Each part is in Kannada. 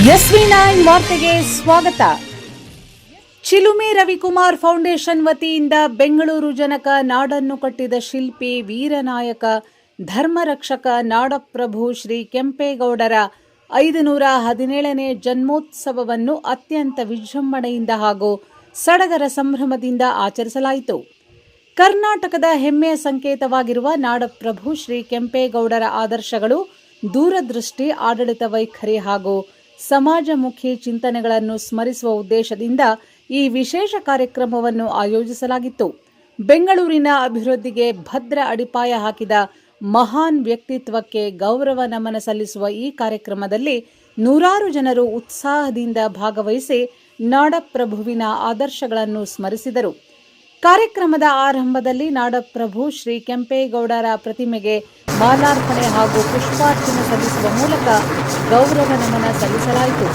SV9 ವಾರ್ತೆಗೆ ಸ್ವಾಗತ. ಚಿಲುಮೆ ರವಿಕುಮಾರ್ ಫೌಂಡೇಶನ್ ವತಿಯಿಂದ ಬೆಂಗಳೂರು ಜನಕ ನಾಡನ್ನು ಕಟ್ಟಿದ ಶಿಲ್ಪಿ ವೀರನಾಯಕ ಧರ್ಮರಕ್ಷಕ ನಾಡಪ್ರಭು ಶ್ರೀ ಕೆಂಪೇಗೌಡರ 517ನೇ ಜನ್ಮೋತ್ಸವವನ್ನು ಅತ್ಯಂತ ವಿಜೃಂಭಣೆಯಿಂದ ಹಾಗೂ ಸಡಗರ ಸಂಭ್ರಮದಿಂದ ಆಚರಿಸಲಾಯಿತು. ಕರ್ನಾಟಕದ ಹೆಮ್ಮೆಯ ಸಂಕೇತವಾಗಿರುವ ನಾಡಪ್ರಭು ಶ್ರೀ ಕೆಂಪೇಗೌಡರ ಆದರ್ಶಗಳು, ದೂರದೃಷ್ಟಿ, ಆಡಳಿತ ವೈಖರಿ ಹಾಗೂ ಸಮಾಜಮುಖಿ ಚಿಂತನೆಗಳನ್ನು ಸ್ಮರಿಸುವ ಉದ್ದೇಶದಿಂದ ಈ ವಿಶೇಷ ಕಾರ್ಯಕ್ರಮವನ್ನು ಆಯೋಜಿಸಲಾಗಿತ್ತು. ಬೆಂಗಳೂರಿನ ಅಭಿವೃದ್ಧಿಗೆ ಭದ್ರ ಅಡಿಪಾಯ ಹಾಕಿದ ಮಹಾನ್ ವ್ಯಕ್ತಿತ್ವಕ್ಕೆ ಗೌರವ ನಮನ ಸಲ್ಲಿಸುವ ಈ ಕಾರ್ಯಕ್ರಮದಲ್ಲಿ ನೂರಾರು ಜನರು ಉತ್ಸಾಹದಿಂದ ಭಾಗವಹಿಸಿ ನಾಡಪ್ರಭುವಿನ ಆದರ್ಶಗಳನ್ನು ಸ್ಮರಿಸಿದರು. ಕಾರ್ಯಕ್ರಮದ ಆರಂಭದಲ್ಲಿ ನಾಡಪ್ರಭು ಶ್ರೀ ಕೆಂಪೇಗೌಡರ ಪ್ರತಿಮೆಗೆ ಮಾಲಾರ್ಪಣೆ ಹಾಗೂ ಪುಷ್ಪಾರ್ಚನೆ ಸಲ್ಲಿಸುವ ಮೂಲಕ ಗೌರವ ನಮನ ಸಲ್ಲಿಸಲಾಯಿತು.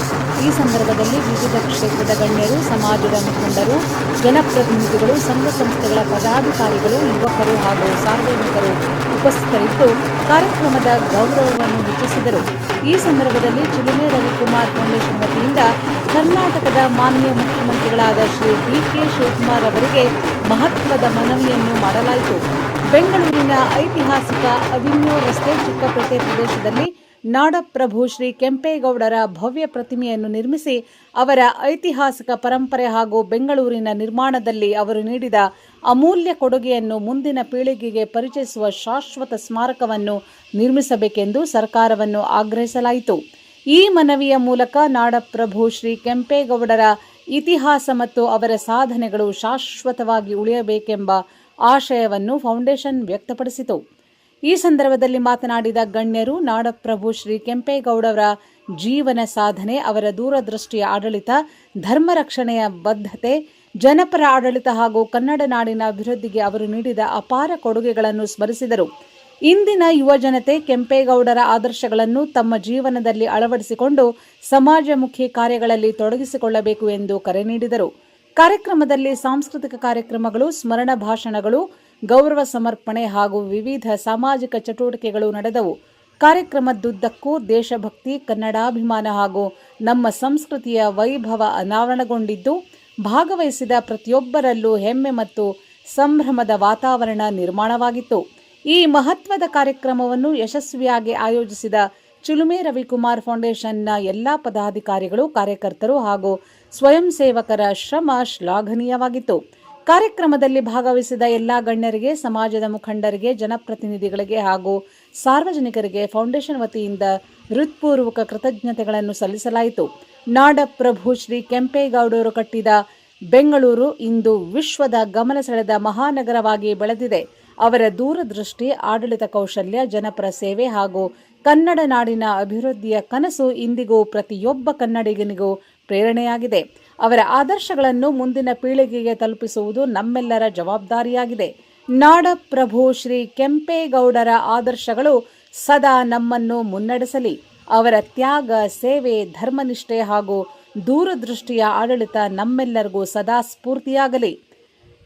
ಈ ಸಂದರ್ಭದಲ್ಲಿ ವಿವಿಧ ಕ್ಷೇತ್ರದ ಗಣ್ಯರು, ಸಮಾಜದ ಮುಖಂಡರು, ಜನಪ್ರತಿನಿಧಿಗಳು, ಸಂಘ ಸಂಸ್ಥೆಗಳ ಪದಾಧಿಕಾರಿಗಳು, ಯುವಕರು ಹಾಗೂ ಸಾರ್ವಜನಿಕರು ಉಪಸ್ಥಿತರಿದ್ದು ಕಾರ್ಯಕ್ರಮದ ಗೌರವವನ್ನು ಹೆಚ್ಚಿಸಿದರು. ಈ ಸಂದರ್ಭದಲ್ಲಿ ಚಿಲುಮೆ ರವಿಕುಮಾರ್ ಫೌಂಡೇಶನ್ ವತಿಯಿಂದ ಕರ್ನಾಟಕದ ಮಾನ್ಯ ಮುಖ್ಯಮಂತ್ರಿಗಳಾದ ಶ್ರೀ ಡಿ.ಕೆ. ಶಿವಕುಮಾರ್ ಅವರಿಗೆ ಮಹತ್ವದ ಮನವಿಯನ್ನು ಮಾಡಲಾಯಿತು. ಬೆಂಗಳೂರಿನ ಐತಿಹಾಸಿಕ ಅವಿನ್ಯೂ ರಸ್ತೆ ಚಿಕ್ಕಪೇಟೆ ಪ್ರದೇಶದಲ್ಲಿ ನಾಡಪ್ರಭು ಶ್ರೀ ಕೆಂಪೇಗೌಡರ ಭವ್ಯ ಪ್ರತಿಮೆಯನ್ನು ನಿರ್ಮಿಸಿ ಅವರ ಐತಿಹಾಸಿಕ ಪರಂಪರೆ ಹಾಗೂ ಬೆಂಗಳೂರಿನ ನಿರ್ಮಾಣದಲ್ಲಿ ಅವರು ನೀಡಿದ ಅಮೂಲ್ಯ ಕೊಡುಗೆಯನ್ನು ಮುಂದಿನ ಪೀಳಿಗೆಗೆ ಪರಿಚಯಿಸುವ ಶಾಶ್ವತ ಸ್ಮಾರಕವನ್ನು ನಿರ್ಮಿಸಬೇಕೆಂದು ಸರ್ಕಾರವನ್ನು ಆಗ್ರಹಿಸಲಾಯಿತು. ಈ ಮನವಿಯ ಮೂಲಕ ನಾಡಪ್ರಭು ಶ್ರೀ ಕೆಂಪೇಗೌಡರ ಇತಿಹಾಸ ಮತ್ತು ಅವರ ಸಾಧನೆಗಳು ಶಾಶ್ವತವಾಗಿ ಉಳಿಯಬೇಕೆಂಬ ಆಶಯವನ್ನು ಫೌಂಡೇಶನ್ ವ್ಯಕ್ತಪಡಿಸಿತು. ಈ ಸಂದರ್ಭದಲ್ಲಿ ಮಾತನಾಡಿದ ಗಣ್ಯರು, ನಾಡಪ್ರಭು ಶ್ರೀ ಕೆಂಪೇಗೌಡರ ಜೀವನ ಸಾಧನೆ, ಅವರ ದೂರದೃಷ್ಟಿಯ ಆಡಳಿತ, ಧರ್ಮ ರಕ್ಷಣೆಯ ಬದ್ಧತೆ, ಜನಪರ ಆಡಳಿತ ಹಾಗೂ ಕನ್ನಡ ನಾಡಿನ ಅಭಿವೃದ್ಧಿಗೆ ಅವರು ನೀಡಿದ ಅಪಾರ ಕೊಡುಗೆಗಳನ್ನು ಸ್ಮರಿಸಿದರು. ಇಂದಿನ ಯುವ ಜನತೆ ಕೆಂಪೇಗೌಡರ ಆದರ್ಶಗಳನ್ನು ತಮ್ಮ ಜೀವನದಲ್ಲಿ ಅಳವಡಿಸಿಕೊಂಡು ಸಮಾಜಮುಖಿ ಕಾರ್ಯಗಳಲ್ಲಿ ತೊಡಗಿಸಿಕೊಳ್ಳಬೇಕು ಎಂದು ಕರೆ ನೀಡಿದರು. ಕಾರ್ಯಕ್ರಮದಲ್ಲಿ ಸಾಂಸ್ಕೃತಿಕ ಕಾರ್ಯಕ್ರಮಗಳು, ಸ್ಮರಣ ಭಾಷಣಗಳು, ಗೌರವ ಸಮರ್ಪಣೆ ಹಾಗೂ ವಿವಿಧ ಸಾಮಾಜಿಕ ಚಟುವಟಿಕೆಗಳು ನಡೆದವು. ಕಾರ್ಯಕ್ರಮದುದ್ದಕ್ಕೂ ದೇಶಭಕ್ತಿ, ಕನ್ನಡಾಭಿಮಾನ ಹಾಗೂ ನಮ್ಮ ಸಂಸ್ಕೃತಿಯ ವೈಭವ ಅನಾವರಣಗೊಂಡಿದ್ದು, ಭಾಗವಹಿಸಿದ ಪ್ರತಿಯೊಬ್ಬರಲ್ಲೂ ಹೆಮ್ಮೆ ಮತ್ತು ಸಂಭ್ರಮದ ವಾತಾವರಣ ನಿರ್ಮಾಣವಾಗಿತ್ತು. ಈ ಮಹತ್ವದ ಕಾರ್ಯಕ್ರಮವನ್ನು ಯಶಸ್ವಿಯಾಗಿ ಆಯೋಜಿಸಿದ ಚಿಲುಮೆ ರವಿಕುಮಾರ್ ಫೌಂಡೇಶನ್ನ ಎಲ್ಲ ಪದಾಧಿಕಾರಿಗಳು, ಕಾರ್ಯಕರ್ತರು ಹಾಗೂ ಸ್ವಯಂ ಸೇವಕರ ಶ್ರಮ ಶ್ಲಾಘನೀಯವಾಗಿತ್ತು. ಕಾರ್ಯಕ್ರಮದಲ್ಲಿ ಭಾಗವಹಿಸಿದ ಎಲ್ಲ ಗಣ್ಯರಿಗೆ, ಸಮಾಜದ ಮುಖಂಡರಿಗೆ, ಜನಪ್ರತಿನಿಧಿಗಳಿಗೆ ಹಾಗೂ ಸಾರ್ವಜನಿಕರಿಗೆ ಫೌಂಡೇಶನ್ ವತಿಯಿಂದ ಹೃತ್ಪೂರ್ವಕ ಕೃತಜ್ಞತೆಗಳನ್ನು ಸಲ್ಲಿಸಲಾಯಿತು. ನಾಡಪ್ರಭು ಶ್ರೀ ಕೆಂಪೇಗೌಡರು ಕಟ್ಟಿದ ಬೆಂಗಳೂರು ಇಂದು ವಿಶ್ವದ ಗಮನ ಸೆಳೆದ ಮಹಾನಗರವಾಗಿ ಬೆಳೆದಿದೆ. ಅವರ ದೂರದೃಷ್ಟಿ, ಆಡಳಿತ ಕೌಶಲ್ಯ, ಜನಪರ ಸೇವೆ ಹಾಗೂ ಕನ್ನಡ ನಾಡಿನ ಅಭಿವೃದ್ಧಿಯ ಕನಸು ಇಂದಿಗೂ ಪ್ರತಿಯೊಬ್ಬ ಕನ್ನಡಿಗನಿಗೂ ಪ್ರೇರಣೆಯಾಗಿದೆ. ಅವರ ಆದರ್ಶಗಳನ್ನು ಮುಂದಿನ ಪೀಳಿಗೆಗೆ ತಲುಪಿಸುವುದು ನಮ್ಮೆಲ್ಲರ ಜವಾಬ್ದಾರಿಯಾಗಿದೆ. ನಾಡಪ್ರಭು ಶ್ರೀ ಕೆಂಪೇಗೌಡರ ಆದರ್ಶಗಳು ಸದಾ ನಮ್ಮನ್ನು ಮುನ್ನಡೆಸಲಿ. ಅವರ ತ್ಯಾಗ, ಸೇವೆ, ಧರ್ಮನಿಷ್ಠೆ ಹಾಗೂ ದೂರದೃಷ್ಟಿಯ ಆಡಳಿತ ನಮ್ಮೆಲ್ಲರಿಗೂ ಸದಾ ಸ್ಫೂರ್ತಿಯಾಗಲಿ.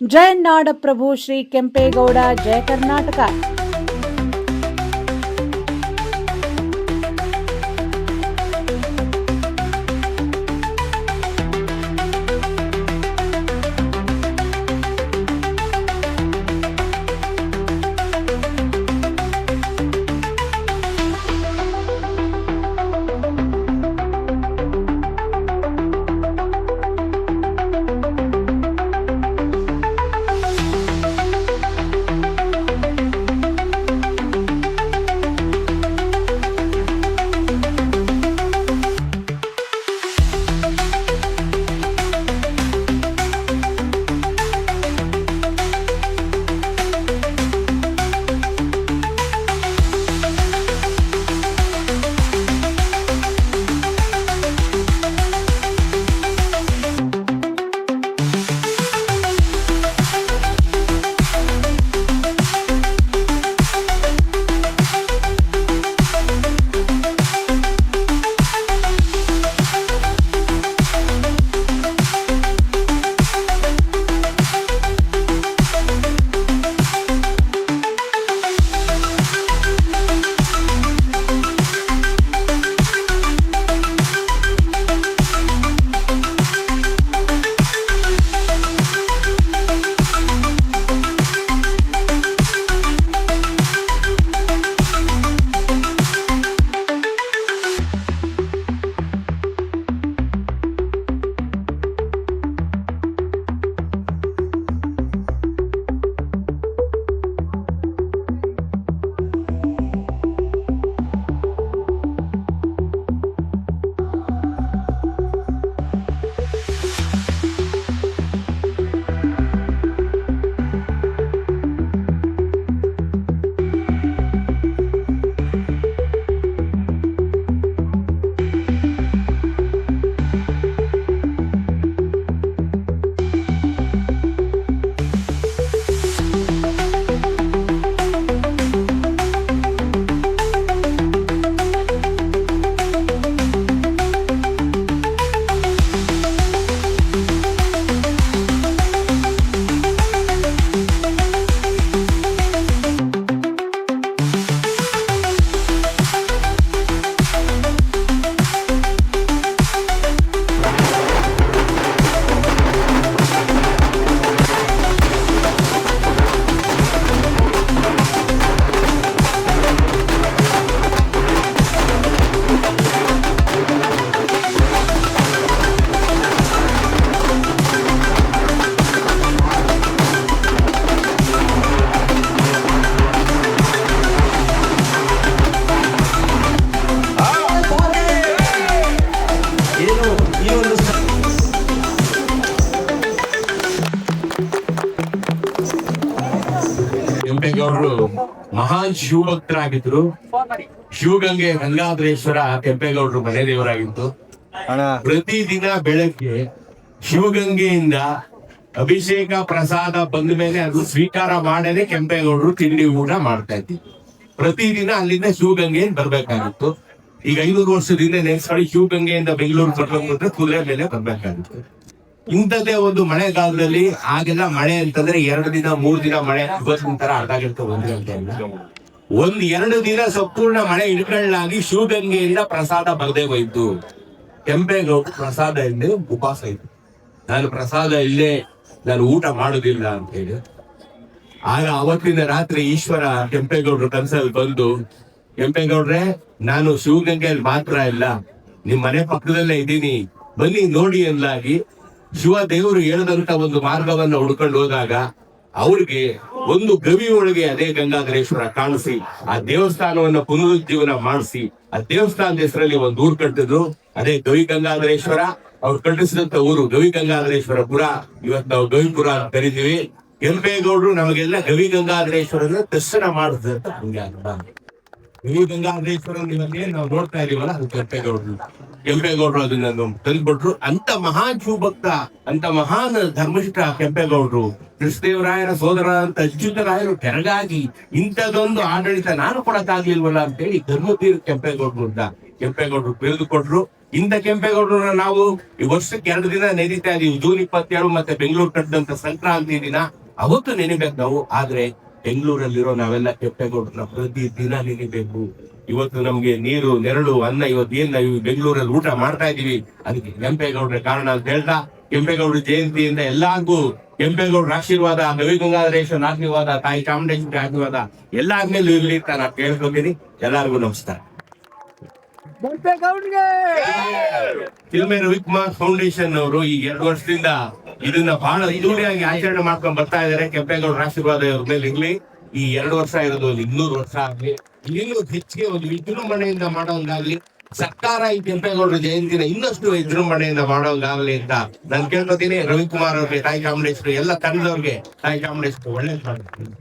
ಜಯ ನಾಡಪ್ರಭು ಶ್ರೀ ಕೆಂಪೇಗೌಡ, ಜಯ ಕರ್ನಾಟಕ. ಮಹಾನ್ ಶಿವಭಕ್ತರಾಗಿದ್ರು. ಶಿವಗಂಗೆ ಗಂಗಾಧರೇಶ್ವರ ಕೆಂಪೇಗೌಡರು ಮನೆ ದೇವರಾಗಿತ್ತು. ಪ್ರತಿದಿನ ಬೆಳಗ್ಗೆ ಶಿವಗಂಗೆಯಿಂದ ಅಭಿಷೇಕ ಪ್ರಸಾದ ಬಂದ ಮೇಲೆ ಅದು ಸ್ವೀಕಾರ ಮಾಡೇನೆ ಕೆಂಪೇಗೌಡರು ತಿಂಡಿ ಊಟ ಮಾಡ್ತಾ ಇದ್ವಿ. ಪ್ರತಿದಿನ ಅಲ್ಲಿಂದ ಶಿವಗಂಗೆಯಿಂದ ಬರ್ಬೇಕಾಗಿತ್ತು. ಈಗ 500 ವರ್ಷದಿಂದ ನೆಕ್ಸ್ಟ್ ಶಿವಗಂಗೆಯಿಂದ ಬೆಂಗಳೂರು ಬರ್ಬೇಕಂದ್ರೆ ಕುದುರೆ ಮೇಲೆ ಬರ್ಬೇಕಾಗಿತ್ತು. ಇಂಥದ್ದೇ ಒಂದು ಮಳೆಗಾಲದಲ್ಲಿ ಆಗೆಲ್ಲ ಮಳೆ ಅಂತಂದ್ರೆ 2 ದಿನ 3 ದಿನ ಮಳೆ, ಇವತ್ತಿನ ತರ ಅರ್ಧ ಗಂಟೆ 1 ಗಂಟೆ ಇಲ್ಲ, 1-2 ದಿನ ಸಂಪೂರ್ಣ ಮಳೆ ಇಳ್ಕೊಳ್ಳಾಗಿ ಶಿವಗಂಗೆಯಿಂದ ಪ್ರಸಾದ ಬರದೇ ಹೋಯ್ತು. ಕೆಂಪೇಗೌಡರು ಪ್ರಸಾದ ಇಲ್ಲದೆ ಉಪವಾಸ ಇತ್ತು. ನಾನು ಪ್ರಸಾದ ಇಲ್ಲೇ ನಾನು ಊಟ ಮಾಡುದಿಲ್ಲ ಅಂತ ಹೇಳಿ. ಆಗ ಅವತ್ತಿನ ರಾತ್ರಿ ಈಶ್ವರ ಕೆಂಪೇಗೌಡರು ಕನಸಲ್ಲಿ ಬಂದು, ಕೆಂಪೇಗೌಡ್ರೆ, ನಾನು ಶಿವಗಂಗೆಯಲ್ಲಿ ಮಾತ್ರ ಇಲ್ಲ, ನಿಮ್ ಮನೆ ಪಕ್ಕದಲ್ಲೇ ಇದ್ದೀನಿ, ಬನ್ನಿ ನೋಡಿ ಎಂದಾಗಿ ಶಿವ ದೇವರು ಹೇಳಿದಂತ ಒಂದು ಮಾರ್ಗವನ್ನ ಹುಡ್ಕೊಂಡು ಹೋದಾಗ ಅವ್ರಿಗೆ ಒಂದು ಗವಿ ಒಳಗೆ ಅದೇ ಗಂಗಾಧರೇಶ್ವರ ಕಾಣಿಸಿ ಆ ದೇವಸ್ಥಾನವನ್ನ ಪುನರುಜ್ಜೀವನ ಮಾಡಿಸಿ ಆ ದೇವಸ್ಥಾನದ ಹೆಸರಲ್ಲಿ ಒಂದು ಊರು ಕಟ್ಟಿದ್ರು. ಅದೇ ಗವಿ ಗಂಗಾಧರೇಶ್ವರ. ಅವ್ರು ಕಟ್ಟಿಸಿದಂತ ಊರು ಗವಿ ಗಂಗಾಧರೇಶ್ವರ ಪುರ. ಇವತ್ತು ನಾವು ಗವಿಪುರ ಅಂತ ಕರಿತೀವಿ. ಕೆಂಪೇಗೌಡರು ನಮಗೆಲ್ಲ ಗವಿ ಗಂಗಾಧರೇಶ್ವರನ ದರ್ಶನ ಮಾಡಿದಂತ ಗವಿ ಗಂಗಾಧರೇಶ್ವರನ್ ಇವತ್ತೇ ನಾವು ನೋಡ್ತಾ ಇದೀವಲ್ಲ, ಅದು ಕೆಂಪೇಗೌಡರು ಅದನ್ನ ತಂದ್ಬಿಟ್ರು. ಅಂತ ಮಹಾನ್ ಶಿವಭಕ್ತ, ಅಂತ ಮಹಾನ್ ಧರ್ಮನಿಷ್ಠ ಕೆಂಪೇಗೌಡರು, ಕೃಷ್ಣದೇವರಾಯರ ಸೋದರ ಅಂತ ಅಚ್ಯುತರಾಯರು ಕೆರಗಾಗಿ ಇಂಥದೊಂದು ಆಡಳಿತ ನಾನು ಕೊಡಕ್ಕಾಗ್ಲಿಲ್ವಲ್ಲ ಅಂತೇಳಿ ಧರ್ಮವೀರ ಕೆಂಪೇಗೌಡರು ಅಂತ ಕೆಂಪೇಗೌಡರು ಬಿರುದು ಕೊಟ್ರು. ಇಂಥ ಕೆಂಪೇಗೌಡರನ್ನ ನಾವು ಈ ವರ್ಷಕ್ಕೆ 2 ದಿನ ನೆನೀತಾ ಇದೀವಿ. ಜೂನ್ 27 ಮತ್ತೆ ಬೆಂಗಳೂರು ಕಟ್ಟಿದಂತ ಸಂಕ್ರಾಂತಿ ದಿನ ಅವತ್ತು ನೆನಿಬೇಕು ನಾವು. ಆದ್ರೆ ಬೆಂಗಳೂರಲ್ಲಿರೋ ನಾವೆಲ್ಲ ಕೆಂಪೇಗೌಡರನ್ನ ಪ್ರತಿ ದಿನ ನೆನಿಬೇಕು. ಇವತ್ತು ನಮ್ಗೆ ನೀರು, ನೆರಳು, ಅನ್ನ ಇವತ್ತೇನ್ ನಾವು ಬೆಂಗಳೂರಲ್ಲಿ ಊಟ ಮಾಡ್ತಾ ಇದೀವಿ, ಅದಕ್ಕೆ ಕೆಂಪೇಗೌಡರ ಕಾರಣ ಅಂತ ಹೇಳ್ತಾ, ಕೆಂಪೇಗೌಡರ ಜಯಂತಿಯಿಂದ ಎಲ್ಲಾರ್ಗೂ ಕೆಂಪೇಗೌಡರ ಆಶೀರ್ವಾದ, ಗವಿ ಗಂಗಾಧರೇಶ್ವರ ಆಶೀರ್ವಾದ, ತಾಯಿ ಚಾಮುಂಡೇಶ್ವರಿ ಆಶೀರ್ವಾದ ಎಲ್ಲಾದ್ಮೇಲೆ ಇರ್ಲಿ ಅಂತ ನಾನು ಕೇಳ್ಕೊತೀನಿ. ಎಲ್ಲಾರ್ಗು ನಮಸ್ಕಾರ. ಚಿಲುಮೆ ರವಿಕುಮಾರ್ ಫೌಂಡೇಶನ್ ಅವರು ಈ 2 ವರ್ಷದಿಂದ ಇದನ್ನ ಬಹಳ ಇದ್ದೂರಿಯಾಗಿ ಆಚರಣೆ ಮಾಡ್ಕೊಂಡ್ ಬರ್ತಾ ಇದಾರೆ. ಕೆಂಪೇಗೌಡರ ಆಶೀರ್ವಾದ ಇವ್ರ ಮೇಲೆ ಇರ್ಲಿ. ಈ 2 ವರ್ಷ ಇರೋದು ಒಂದು 200 ವರ್ಷ ಆಗ್ಲಿ, ಇನ್ನೂ ಹೆಚ್ಚಿಗೆ ಒಂದು ವಿಜೃಂಭಣೆಯಿಂದ ಮಾಡೋಂಗಾಗ್ಲಿ. ಸರ್ಕಾರ ಈ ಕೆಂಪೇಗೌಡರ ಜಯಂತಿನ ಇನ್ನಷ್ಟು ವಿಜೃಂಭಣೆಯಿಂದ ಮಾಡೋಂಗಾಗ್ಲಿ ಅಂತ ನಾನು ಕೇಳ್ಕೊತೀನಿ. ರವಿಕುಮಾರ್ ಅವ್ರಿಗೆ, ತಾಯಿ ಚಾಮುಂಡೇಶ್ವರಿ ಎಲ್ಲ ತಂಡದವ್ರಿಗೆ ತಾಯಿ ಚಾಮುಂಡೇಶ್ವರಿ ಒಳ್ಳೇದ್ ಮಾಡ್ತೀನಿ.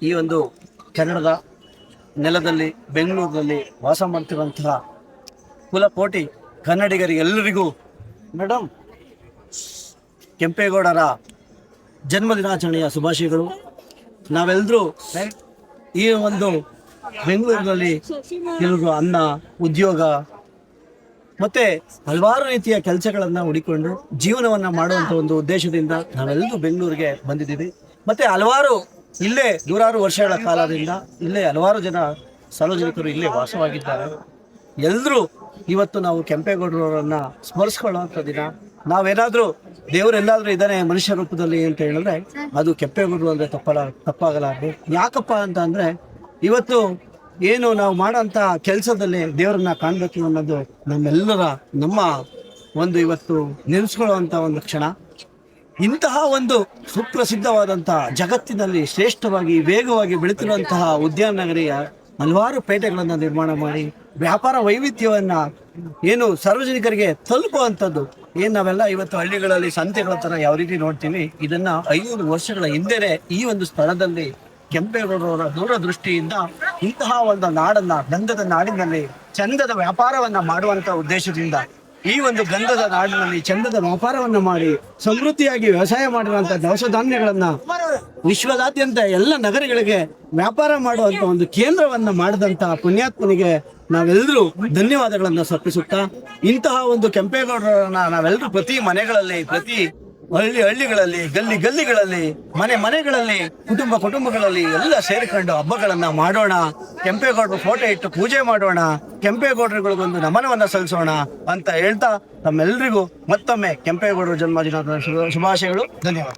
ಈ ಒಂದು ಕನ್ನಡದ ನೆಲದಲ್ಲಿ ಬೆಂಗಳೂರಿನಲ್ಲಿ ವಾಸ ಮಾಡ್ತಿರುವಂತಹ ಕುಲಕೋಟಿ ಕನ್ನಡಿಗರಿಗೆಲ್ಲರಿಗೂ ಮೇಡಮ್ ಕೆಂಪೇಗೌಡರ ಜನ್ಮದಿನಾಚರಣೆಯ ಶುಭಾಶಯಗಳು. ನಾವೆಲ್ಲರೂ ಈ ಒಂದು ಬೆಂಗಳೂರಿನಲ್ಲಿ ಕೆಲವರು ಅನ್ನ, ಉದ್ಯೋಗ ಮತ್ತೆ ಹಲವಾರು ರೀತಿಯ ಕೆಲಸಗಳನ್ನು ಹುಡಿಕೊಂಡು ಜೀವನವನ್ನು ಮಾಡುವಂಥ ಒಂದು ಉದ್ದೇಶದಿಂದ ನಾವೆಲ್ಲರೂ ಬೆಂಗಳೂರಿಗೆ ಬಂದಿದ್ದೀವಿ. ಮತ್ತೆ ಹಲವಾರು ಇಲ್ಲೇ ನೂರಾರು ವರ್ಷಗಳ ಕಾಲದಿಂದ ಇಲ್ಲೇ ಹಲವಾರು ಜನ ಸಾರ್ವಜನಿಕರು ಇಲ್ಲೇ ವಾಸವಾಗಿದ್ದಾರೆ. ಎಲ್ಲರೂ ಇವತ್ತು ನಾವು ಕೆಂಪೇಗೌಡರವರನ್ನ ಸ್ಮರಿಸ್ಕೊಳ್ಳುವಂಥ ದಿನ. ನಾವೇನಾದರೂ ದೇವರೆಲ್ಲಾದರೂ ಇದ್ದಾನೆ ಮನುಷ್ಯ ರೂಪದಲ್ಲಿ ಅಂತ ಹೇಳಿದ್ರೆ ಅದು ಕೆಂಪೇಗೌಡರು ಅಂದರೆ ತಪ್ಪಾಗಲಾರದು. ಯಾಕಪ್ಪ ಅಂತ ಅಂದರೆ ಇವತ್ತು ಏನು ನಾವು ಮಾಡೋಂಥ ಕೆಲಸದಲ್ಲಿ ದೇವರನ್ನ ಕಾಣಬೇಕು ಅನ್ನೋದು ನಮ್ಮೆಲ್ಲರ ನಮ್ಮ ಒಂದು ಇವತ್ತು ನೆನೆಸ್ಕೊಳ್ಳುವಂಥ ಒಂದು ಕ್ಷಣ. ಇಂತಹ ಒಂದು ಸುಪ್ರಸಿದ್ಧವಾದಂಥ ಜಗತ್ತಿನಲ್ಲಿ ಶ್ರೇಷ್ಠವಾಗಿ ವೇಗವಾಗಿ ಬೆಳೀತಿರುವಂತಹ ಉದ್ಯಾನ ನಗರಿಯ ಹಲವಾರು ಪೇಟೆಗಳನ್ನು ನಿರ್ಮಾಣ ಮಾಡಿ ವ್ಯಾಪಾರ ವೈವಿಧ್ಯವನ್ನು ಏನು ಸಾರ್ವಜನಿಕರಿಗೆ ತಲುಪುವಂಥದ್ದು ಏನು ನಾವೆಲ್ಲ ಇವತ್ತು ಹಳ್ಳಿಗಳಲ್ಲಿ ಸಂತೆಗಳ ಥರ ಯಾವ ರೀತಿ ನೋಡ್ತೀವಿ, ಇದನ್ನ 500 ವರ್ಷಗಳ ಹಿಂದೆನೆ ಈ ಒಂದು ಸ್ಥಳದಲ್ಲಿ ಕೆಂಪೇಗೌಡರವರ ದೂರದೃಷ್ಟಿಯಿಂದ ಇಂತಹ ಒಂದು ನಾಡನ್ನ ಗಂಧದ ನಾಡಿನಲ್ಲಿ ಚಂದದ ವ್ಯಾಪಾರವನ್ನ ಮಾಡುವಂತ ಉದ್ದೇಶದಿಂದ ಈ ಒಂದು ಗಂಧದ ನಾಡಿನಲ್ಲಿ ಚಂದದ ವ್ಯಾಪಾರವನ್ನ ಮಾಡಿ ಸಮೃದ್ಧಿಯಾಗಿ ವ್ಯವಸಾಯ ಮಾಡಿರುವಂತಹ ದವಸ ಧಾನ್ಯಗಳನ್ನ ವಿಶ್ವದಾದ್ಯಂತ ಎಲ್ಲ ನಗರಗಳಿಗೆ ವ್ಯಾಪಾರ ಮಾಡುವಂತ ಒಂದು ಕೇಂದ್ರವನ್ನ ಮಾಡಿದಂತಹ ಪುಣ್ಯಾತ್ಮನಿಗೆ ನಾವೆಲ್ಲರೂ ಧನ್ಯವಾದಗಳನ್ನ ಸಮರ್ಪಿಸುತ್ತಾ ಇಂತಹ ಒಂದು ಕೆಂಪೇಗೌಡರನ್ನ ನಾವೆಲ್ಲರೂ ಪ್ರತಿ ಮನೆಗಳಲ್ಲಿ, ಪ್ರತಿ ಹಳ್ಳಿಗಳಲ್ಲಿ, ಗಲ್ಲಿಗಳಲ್ಲಿ, ಮನೆಗಳಲ್ಲಿ, ಕುಟುಂಬಗಳಲ್ಲಿ ಎಲ್ಲ ಸೇರಿಕೊಂಡು ಹಬ್ಬಗಳನ್ನ ಮಾಡೋಣ. ಕೆಂಪೇಗೌಡರು ಫೋಟೋ ಇಟ್ಟು ಪೂಜೆ ಮಾಡೋಣ. ಕೆಂಪೇಗೌಡರುಗಳಿಗೊಂದು ನಮನವನ್ನ ಸಲ್ಲಿಸೋಣ ಅಂತ ಹೇಳ್ತಾ ನಮ್ಮೆಲ್ಲರಿಗೂ ಮತ್ತೊಮ್ಮೆ ಕೆಂಪೇಗೌಡರ ಜನ್ಮದಿನದ ಶುಭಾಶಯಗಳು. ಧನ್ಯವಾದ.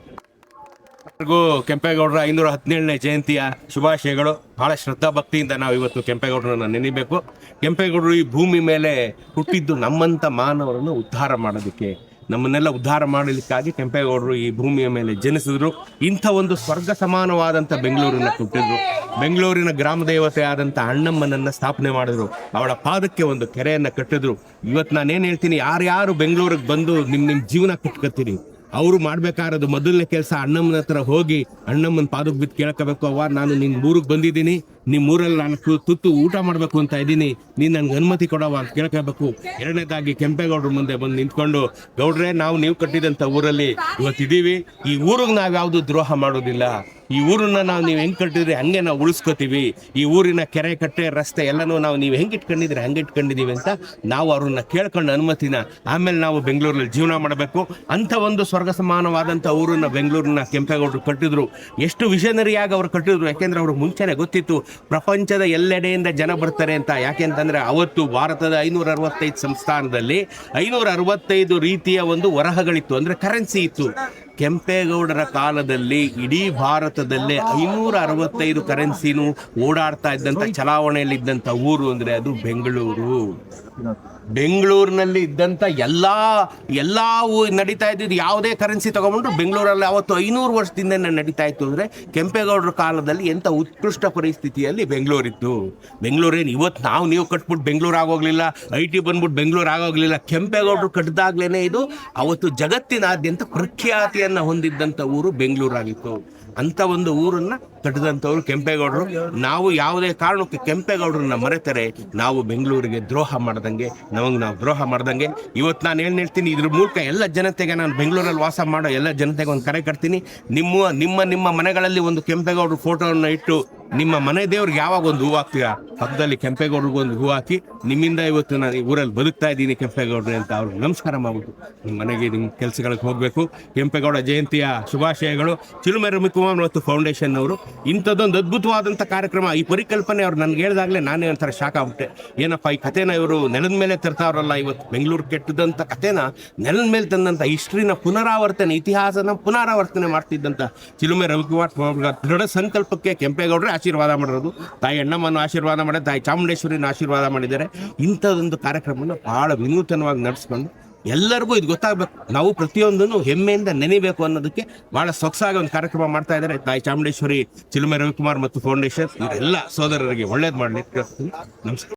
ಕೆಂಪೇಗೌಡರ 517ನೇ ಜಯಂತಿಯ ಶುಭಾಶಯಗಳು. ಬಹಳ ಶ್ರದ್ಧಾ ಭಕ್ತಿಯಿಂದ ನಾವು ಇವತ್ತು ಕೆಂಪೇಗೌಡರನ್ನ ನೆನೆಯಬೇಕು. ಕೆಂಪೇಗೌಡರು ಈ ಭೂಮಿ ಮೇಲೆ ಹುಟ್ಟಿದ್ದು ನಮ್ಮಂತ ಮಾನವರನ್ನು ಉದ್ಧಾರ ಮಾಡೋದಕ್ಕೆ, ನಮ್ಮನ್ನೆಲ್ಲ ಉದ್ಧಾರ ಮಾಡಲಿಕ್ಕಾಗಿ ಕೆಂಪೇಗೌಡರು ಈ ಭೂಮಿಯ ಮೇಲೆ ಜನಿಸಿದ್ರು. ಇಂಥ ಒಂದು ಸ್ವರ್ಗ ಸಮಾನವಾದಂಥ ಬೆಂಗಳೂರನ್ನ ಕೊಟ್ಟಿದ್ರು. ಬೆಂಗಳೂರಿನ ಗ್ರಾಮ ದೇವತೆ ಆದಂಥ ಅಣ್ಣಮ್ಮನನ್ನ ಸ್ಥಾಪನೆ ಮಾಡಿದ್ರು. ಅವಳ ಪಾದಕ್ಕೆ ಒಂದು ಕೆರೆಯನ್ನು ಕಟ್ಟಿದ್ರು. ಇವತ್ತು ನಾನೇನು ಹೇಳ್ತೀನಿ, ಯಾರ್ಯಾರು ಬೆಂಗಳೂರಿಗೆ ಬಂದು ನಿಮ್ಮ ಜೀವನ ಕಟ್ಕೊತೀರಿ, ಅವರು ಮಾಡ್ಬೇಕಾರದು ಮೊದಲನೇ ಕೆಲಸ ಅಣ್ಣಮ್ಮನ ಹತ್ರ ಹೋಗಿ ಅಣ್ಣಮ್ಮನ ಪಾದಕ್ಕೆ ಬಿದ್ದು ಕೇಳ್ಕೋಬೇಕು, ಅವ್ವ ನಾನು ನಿನ್ನ ಊರಿಗೆ ಬಂದಿದ್ದೀನಿ, ನಿಮ್ಮ ಊರಲ್ಲಿ ನಾನು ತುತ್ತು ಊಟ ಮಾಡಬೇಕು ಅಂತ ಇದ್ದೀನಿ, ನೀನು ನನಗೆ ಅನುಮತಿ ಕೊಡವ ಅಂತ ಕೇಳ್ಕೋಬೇಕು. ಎರಡನೇದಾಗಿ ಕೆಂಪೇಗೌಡರ ಮುಂದೆ ಬಂದು ನಿಂತ್ಕೊಂಡು, ಗೌಡ್ರೆ ನಾವು ನೀವು ಕಟ್ಟಿದಂಥ ಊರಲ್ಲಿ ಇವತ್ತಿದ್ದೀವಿ, ಈ ಊರಿಗೆ ನಾವು ಯಾವುದು ದ್ರೋಹ ಮಾಡೋದಿಲ್ಲ, ಈ ಊರನ್ನ ನೀವು ಹೆಂಗೆ ಕಟ್ಟಿದ್ರಿ ಹಂಗೆ ನಾವು ಉಳಿಸ್ಕೋತೀವಿ, ಈ ಊರಿನ ಕೆರೆ ಕಟ್ಟೆ ರಸ್ತೆ ಎಲ್ಲನೂ ನೀವು ಹೆಂಗೆ ಇಟ್ಕೊಂಡಿದ್ರಿ ಹಂಗೆ ಇಟ್ಕೊಂಡಿದ್ದೀವಿ ಅಂತ ನಾವು ಅವ್ರನ್ನ ಕೇಳ್ಕೊಂಡು ಅನುಮತಿನ ಆಮೇಲೆ ನಾವು ಬೆಂಗಳೂರಲ್ಲಿ ಜೀವನ ಮಾಡಬೇಕು. ಅಂಥ ಒಂದು ಸ್ವರ್ಗ ಸಮಾನವಾದಂಥ ಊರನ್ನ ಬೆಂಗಳೂರನ್ನ ಕೆಂಪೇಗೌಡರು ಕಟ್ಟಿದ್ರು. ಎಷ್ಟು ವಿಷನರಿಯಾಗಿ ಅವ್ರು ಕಟ್ಟಿದ್ರು, ಯಾಕೆಂದ್ರೆ ಅವ್ರಿಗೆ ಮುಂಚೆನೆ ಗೊತ್ತಿತ್ತು ಪ್ರಪಂಚದ ಎಲ್ಲೆಡೆಯಿಂದ ಜನ ಬರ್ತಾರೆ ಅಂತ. ಯಾಕೆಂತಂದ್ರೆ ಅವತ್ತು ಭಾರತದ 565 ಸಂಸ್ಥಾನದಲ್ಲಿ 565 ರೀತಿಯ ಒಂದು ವರಹಗಳಿತ್ತು, ಅಂದ್ರೆ ಕರೆನ್ಸಿ ಇತ್ತು. ಕೆಂಪೇಗೌಡರ ಕಾಲದಲ್ಲಿ ಇಡೀ ಭಾರತದಲ್ಲೇ 565 ಕರೆನ್ಸಿನೂ ಓಡಾಡ್ತಾ ಇದ್ದಂಥ ಚಲಾವಣೆಯಲ್ಲಿದ್ದಂಥ ಊರು ಅಂದರೆ ಅದು ಬೆಂಗಳೂರು. ಬೆಂಗಳೂರಿನಲ್ಲಿ ಇದ್ದಂಥ ಎಲ್ಲ ನಡೀತಾ ಇದ್ದಿದ್ದು ಯಾವುದೇ ಕರೆನ್ಸಿ ತಗೊಂಡ್ರು ಬೆಂಗಳೂರಲ್ಲಿ ಅವತ್ತು 500 ವರ್ಷದಿಂದ ನಡೀತಾ ಇತ್ತು. ಅಂದರೆ ಕೆಂಪೇಗೌಡರ ಕಾಲದಲ್ಲಿ ಎಂಥ ಉತ್ಕೃಷ್ಟ ಪರಿಸ್ಥಿತಿಯಲ್ಲಿ ಬೆಂಗಳೂರಿತ್ತು. ಬೆಂಗಳೂರೇನು ಇವತ್ತು ನೀವು ಕಟ್ಬಿಟ್ಟು ಬೆಂಗಳೂರು ಆಗೋಗ್ಲಿಲ್ಲ, IT ಬಂದ್ಬಿಟ್ಟು ಬೆಂಗಳೂರು ಆಗೋಗ್ಲಿಲ್ಲ. ಕೆಂಪೇಗೌಡರು ಕಟ್ಟಿದಾಗ್ಲೇ ಇದು ಅವತ್ತು ಜಗತ್ತಿನಾದ್ಯಂತ ಪ್ರಖ್ಯಾತಿಯನ್ನು ಹೊಂದಿದ್ದಂಥ ಊರು ಬೆಂಗಳೂರಾಗಿತ್ತು. ಅಂಥ ಒಂದು ಊರನ್ನ ಕಟ್ಟಿದಂಥವ್ರು ಕೆಂಪೇಗೌಡರು. ನಾವು ಯಾವುದೇ ಕಾರಣಕ್ಕೆ ಕೆಂಪೇಗೌಡರನ್ನ ಮರೆತರೆ ನಾವು ಬೆಂಗಳೂರಿಗೆ ದ್ರೋಹ ಮಾಡ್ದಂಗೆ, ನಾವು ದ್ರೋಹ ಮಾಡ್ದಂಗೆ. ಇವತ್ತು ನಾನು ಏನು ಹೇಳ್ತೀನಿ, ಇದ್ರ ಮೂಲಕ ಎಲ್ಲ ಜನತೆಗೆ, ನಾನು ಬೆಂಗಳೂರಲ್ಲಿ ವಾಸ ಮಾಡೋ ಎಲ್ಲ ಜನತೆಗೆ ಒಂದು ಕರೆ ಕಟ್ತೀನಿ. ನಿಮ್ಮ ಮನೆಗಳಲ್ಲಿ ಒಂದು ಕೆಂಪೇಗೌಡರು ಫೋಟೋವನ್ನು ಇಟ್ಟು ನಿಮ್ಮ ಮನೆ ದೇವ್ರಿಗೆ ಯಾವಾಗ ಒಂದು ಹೂ ಹಾಕ್ತೀರಾ, ಪಕ್ಕದಲ್ಲಿ ಕೆಂಪೇಗೌಡರಿಗೂ ಒಂದು ಹೂ ಹಾಕಿ, ನಿಮ್ಮಿಂದ ಇವತ್ತು ನಾನು ಈ ಊರಲ್ಲಿ ಬದುಕ್ತಾ ಇದ್ದೀನಿ ಕೆಂಪೇಗೌಡರು ಅಂತ ಅವ್ರಿಗೆ ನಮಸ್ಕಾರ ಮಾಡ್ಬಿಟ್ಟು ನಿಮ್ಮ ಮನೆಗೆ ನಿಮ್ಮ ಕೆಲಸಗಳಿಗೆ ಹೋಗಬೇಕು. ಕೆಂಪೇಗೌಡ ಜಯಂತಿಯ ಶುಭಾಶಯಗಳು. ಚಿಲುಮೆ ರವಿಕುಮಾರ್ ಮತ್ತು ಫೌಂಡೇಶನ್ ಅವರು ಇಂಥದ್ದೊಂದು ಅದ್ಭುತವಾದಂಥ ಕಾರ್ಯಕ್ರಮ, ಈ ಪರಿಕಲ್ಪನೆ ಅವ್ರು ನನಗೆ ಹೇಳಿದಾಗಲೇ ನಾನೇ ಒಂಥರ ಶಾಕ್ ಆಗ್ಬಿಟ್ಟೆ. ಏನಪ್ಪ ಈ ಕಥೆನ ಇವರು ನೆಲದ ಮೇಲೆ ತರ್ತಾವ್ರಲ್ಲ, ಇವತ್ತು ಬೆಂಗಳೂರು ಕೆಟ್ಟದಂಥ ಕಥೆನ ನೆಲದ ಮೇಲೆ ತಂದಂಥ ಹಿಸ್ಟ್ರಿನ ಪುನರಾವರ್ತನೆ, ಇತಿಹಾಸನ ಪುನರಾವರ್ತನೆ ಮಾಡ್ತಿದ್ದಂಥ ಚಿಲುಮೆ ರವಿಕುಮಾರ್ ದೃಢ ಸಂಕಲ್ಪಕ್ಕೆ ಕೆಂಪೇಗೌಡರೇ ಆಶೀರ್ವಾದ ಮಾಡಿರೋದು. ತಾಯಿ ಅಣ್ಣಮ್ಮನ ಆಶೀರ್ವಾದ ಮಾಡಿದ್ದಾರೆ, ತಾಯಿ ಚಾಮುಂಡೇಶ್ವರಿನ ಆಶೀರ್ವಾದ ಮಾಡಿದ್ದಾರೆ. ಇಂಥದ್ದೊಂದು ಕಾರ್ಯಕ್ರಮವನ್ನು ಬಹಳ ವಿನೂತನವಾಗಿ ನಡೆಸ್ಕೊಂಡು ಎಲ್ಲರಿಗೂ ಇದು ಗೊತ್ತಾಗಬೇಕು, ನಾವು ಪ್ರತಿಯೊಂದನ್ನು ಹೆಮ್ಮೆಯಿಂದ ನೆನೆಯಬೇಕು ಅನ್ನೋದಕ್ಕೆ ಬಹಳ ಸೊಗಸಾಗಿ ಒಂದು ಕಾರ್ಯಕ್ರಮ ಮಾಡ್ತಾ ಇದ್ದಾರೆ. ತಾಯಿ ಚಾಮುಂಡೇಶ್ವರಿ, ಚಿಲುಮೆ ರವಿಕುಮಾರ್ ಮತ್ತು ಫೌಂಡೇಶನ್ ಇವರೆಲ್ಲ ಸೋದರರಿಗೆ ಒಳ್ಳೇದು ಮಾಡಲಿಕ್ಕೆ ನಮಸ್ಕಾರ.